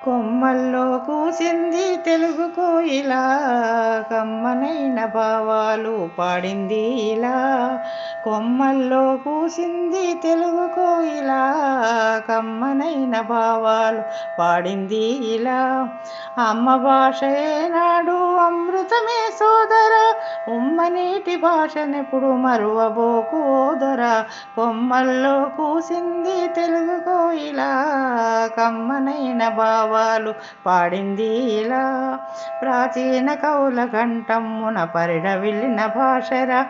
కొమ్మల్లో కూసింది తెలుగు కోయిల, కమ్మనైన భావాలు పాడింది ఇలా. కొమ్మల్లో కూసింది తెలుగు కోయిల, కమ్మనైన భావాలు పాడింది ఇలా. అమ్మ భాషయే నాడు అమృతమే సోదర, ఉమ్మనీటి భాషనెప్పుడు మరువబోకు ఓదర. కొమ్మల్లో కూసింది తెలుగు కోయిల, కమ్మనైన భావాలు పాడింది ఇలా. ప్రాచీన కవుల కంఠమ్మున పరిఢవిల్లిన భాషరా,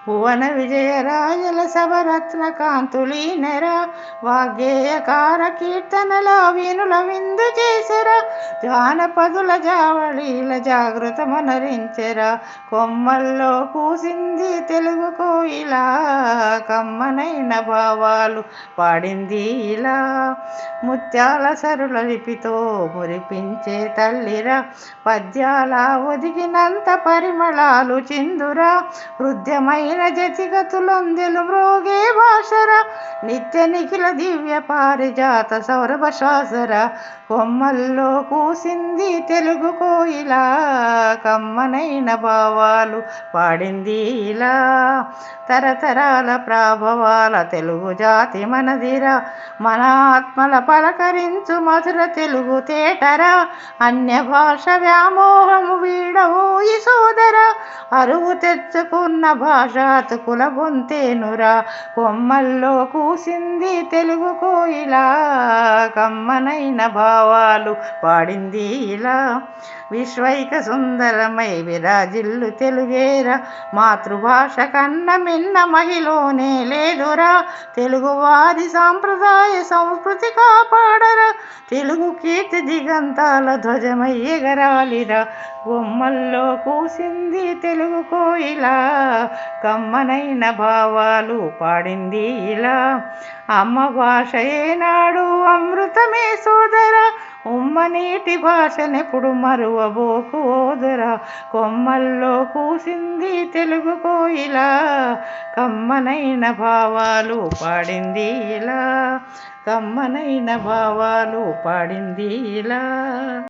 భువన విజయరాజల సభరత్న కాంతులీనెరా. వాగ్గేయకార కీర్తనల వీణుల విందు చేసెరా, జానపదుల జావళీల జాగృతమనరించెరా. కొమ్మల్లో కూసింది తెలుగు కోయిల, కమ్మనైన భావాలు పాడింది ఇలా. ముత్యాల సరుల లిపితో మురిపించే తల్లిరా, పద్యాల ఒదిగినంత పరిమళాలు చిందురా. హృద్యమైన జతిగతులొందెలు మ్రోగే భాషరా, నిత్య నిఖిల దివ్య పారిజాత సౌరభ శ్వాసరా. కొమ్మల్లో కూసింది తెలుగు కోయిల, కమ్మనైన భావాలు పాడింది ఇలా. తరతరాల ప్రాభవాల తెలుగు జాతి మనదిరా, మన ఆత్మల పలకరించు మధుర తెలుగు తేటరా. అన్య భాష వ్యామోహము వీడవోయి సోదరా, అరువు తెచ్చుకున్న భాషాతుకుల గొంతేనురా. కొమ్మల్లో కూసింది తెలుగు కోయిల, కమ్మనైన భావాలు పాడింది ఇలా. విశ్వైక సుందరమై విరాజిల్లు తెలుగేరా, మాతృభాష కన్న మిన్న మహిళనే లేదురా. తెలుగువారి సాంప్రదాయ సంస్కృతి కాపాడరా, తెలుగు కీర్తి దిగంతాల ధ్వజమై ఎగరాలిరా. కొమ్మల్లో కూసింది తెలుగు కోయిల, కమ్మనైన భావాలు పాడింది ఇలా. అమ్మ భాషయే నాడు అమృతమే సోదర, ఉమ్మనీటి భాషనెప్పుడు మరువబోకు ఓదరా. కొమ్మల్లో కూసింది తెలుగు కోయిల, కమ్మనైన భావాలు పాడింది ఇలా. కమ్మనైన భావాలు పాడింది ఇలా.